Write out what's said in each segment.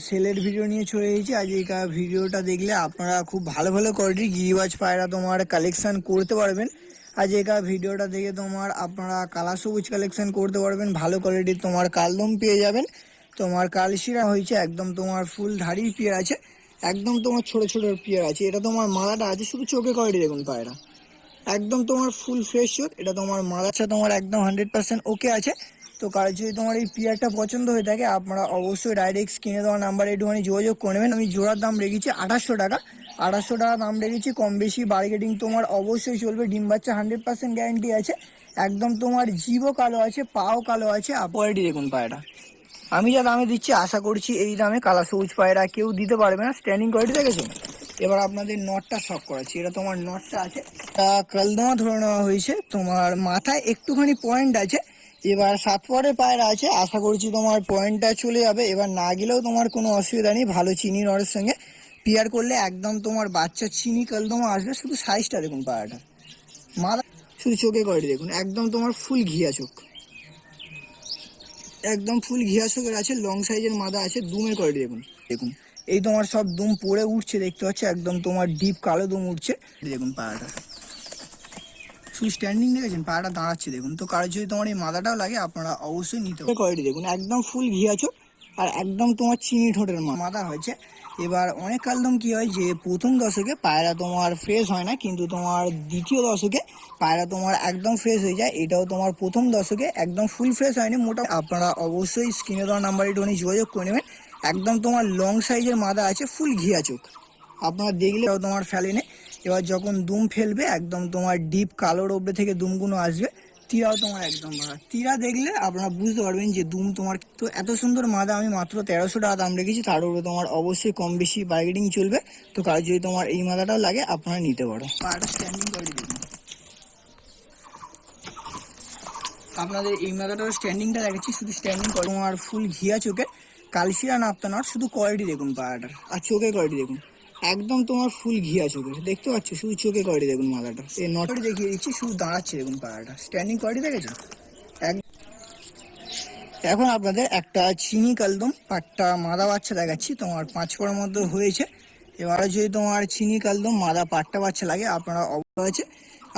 সেলের ভিডিও নিয়ে চলে এসেছি। আজকের ভিডিওটা দেখলে আপনারা খুব ভালো ভালো কোয়ালিটির গিরিবাজ পায়রা তোমার কালেকশন করতে পারবেন। আজকের ভিডিওটা দেখে আপনারা কালা সবুজ কালেকশন করতে পারবেন, ভালো কোয়ালিটির তোমার কালদম পেয়ে যাবেন। তোমার কালশিরা হয়েছে একদম তোমার ফুল ধাড়ির পিয়ার আছে, একদম তোমার ছোট ছোট পিয়ার আছে। এটা তোমার মালাটা আছে, শুধু চোখে কোয়ালিটি দেখুন পায়রা একদম তোমার ফুল ফ্রেশ চোখ। এটা তোমার মালাটা তোমার একদম 100% ওকে আছে। তো কার যদি তোমার এই পিয়ারটা পছন্দ হয়ে থাকে আপনারা অবশ্যই ডাইরেক্ট স্ক্রিনে দেওয়া নাম্বারে একটুখানি যোগাযোগ করে নেবেন। আমি জোড়ার দাম রেখেছি 2800 টাকা, 2800 টাকা দাম রেখেছি। কম বেশি বার্গেটিং তোমার অবশ্যই চলবে। ডিম বাচ্চা 100% গ্যারান্টি আছে। একদম তোমার জিভও কালো আছে, পাও কালো আছে। কোয়ালিটি দেখুন পায়রা আমি যা দামে দিচ্ছি আশা করছি এই দামে কালা সবুজ পায়রা কেউ দিতে পারবে না। স্ট্যান্ডিং কোয়ালিটি দেখেছো। এবার আপনাদের নটটা শক করাচ্ছি। এটা তোমার নটটা আছে, কালদমা ধরে নেওয়া হয়েছে। তোমার মাথায় একটুখানি পয়েন্ট আছে। এবার 7 পরের পায়রা আছে, আশা করছি তোমার পয়েন্টটা চলে যাবে। এবার না গেলেও তোমার কোনো অসুবিধা নেই। ভালো চিনি নরের সঙ্গে পেয়ার করলে একদম তোমার বাচ্চা চিনি কালদমা আসবে। শুধু সাইজটা দেখুন পায়রাটা, মাথা শুধু চোখে কোয়ালিটি দেখুন, একদম তোমার ফুল ঘিয়া চোখ, একদম ফুল ঘিয়া চোখের আছে। লং সাইজের মাদা আছে। দুমের কোয়ালিটি দেখুন দেখুন এই তোমার সব দুম পড়ে উঠছে দেখতে পাচ্ছ, একদম তোমার ডিপ কালো দুম উঠছে। দেখুন পায়রাটা শুধু স্ট্যান্ডিং দেখেছেন, পায়রাটা দাঁড়াচ্ছে দেখুন। তো কারো যদি তোমার এই মাদাটাও লাগে আপনারা অবশ্যই নিতে পারেন। কোয়ালিটি দেখুন একদম ফুল ঘিয়া চোখ আর একদম তোমার চিনি ঠোঁটের মাদা হয়েছে। এবার অনেক কালদম কি হয় যে প্রথম দশকে পায়রা তোমার ফ্রেশ হয় না, কিন্তু তোমার দ্বিতীয় দশকে পায়রা তোমার একদম ফ্রেশ হয়ে যায়। এটাও তোমার প্রথম দশকে একদম ফুল ফ্রেশ হয়নি মোটা। আপনারা অবশ্যই স্ক্রিনে দেওয়া নাম্বারে একটুখানি যোগাযোগ করে নেবেন। একদম তোমার লং সাইজের মাদা আছে, ফুল ঘিয়া চোখ, আপনারা দেখলে তোমার ফেলেনে। এবার যখন দুম ফেলবে একদম তোমার ডিপ কালোর ওপরে থেকে দুমগুলো আসবে। তীরাও তোমার একদম ভালো। তীরা দেখলে আপনারা বুঝতে পারবেন যে দুম তোমার। তো এত সুন্দর মাদা আমি মাত্র 1300 টাকা দাম রেখেছি। তার উপরে তোমার অবশ্যই কম বেশি বার্গেটিং চলবে। তো কার যদি তোমার এই মাদাটাও লাগে আপনারা নিতে পারো। পাটা স্ট্যান্ডিং করে দিন আপনাদের এই মাদাটাও স্ট্যান্ডিংটা দেখাচ্ছি, শুধু স্ট্যান্ডিং করে। তোমার ফুল ঘিয়া চোখে কালশিরা নাপতা নট, শুধু কোয়ালিটি দেখুন পায়রাটার আর চোখে কোয়ালিটি দেখুন, একদম তোমার ফুল ঘিয়া চোখের দেখতে পাচ্ছ। শুধু চোখে কোয়ালিটি দেখুন মাদাটা। এই নটটি দেখিয়ে দিচ্ছি, শুধু দাঁড়াচ্ছে দেখুন পায়রাটা। স্ট্যান্ডিং কোয়ালিটি দেখেছো। এখন আপনাদের একটা চিনি কালদম পাট্টা মাদা বাচ্চা দেখাচ্ছি। তোমার 5 পরের মধ্যে হয়েছে। এবারে যদি তোমার চিনি কালদম মাদা পাট্টা বাচ্চা লাগে আপনারা অবশ্যই আছে।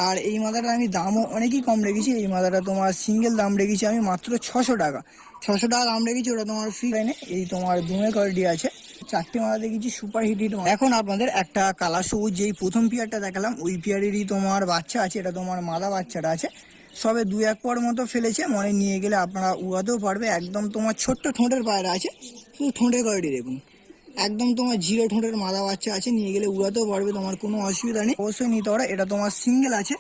আর এই মাদাটা আমি দামও অনেকই কম রেখেছি। এই মাদাটা তোমার সিঙ্গেল দাম রেখেছি আমি মাত্র 600 টাকা, 600 টাকা দাম রেখেছি। ওটা তোমার ফ্রি লাইনে। এই তোমার দুমে কোয়ালিটি আছে। 4টে মাদা দেখেছি সুপার হিট। এখন আপনাদের একটা কালা সবুজ যেই প্রথম পিয়ারটা দেখালাম ওই পিয়ারেরই তোমার বাচ্চা আছে। এটা তোমার মাদা বাচ্চাটা আছে, সবে 2-1 পর মতো ফেলেছে। মনে নিয়ে গেলে আপনারা উড়াতেও পারবে। একদম তোমার ছোট্ট ঠোঁটের পায়রা আছে, শুধু ঠোঁটের কোয়ালিটি দেখুন, একদম তোমার জিরো ঠোঁটের মাদা বাচ্চা আছে। নিয়ে গেলে উড়াতেও পারবে, তোমার কোনো অসুবিধা নেই। অবশ্যই নিতে পারো। এটা তোমার সিঙ্গেল আছে,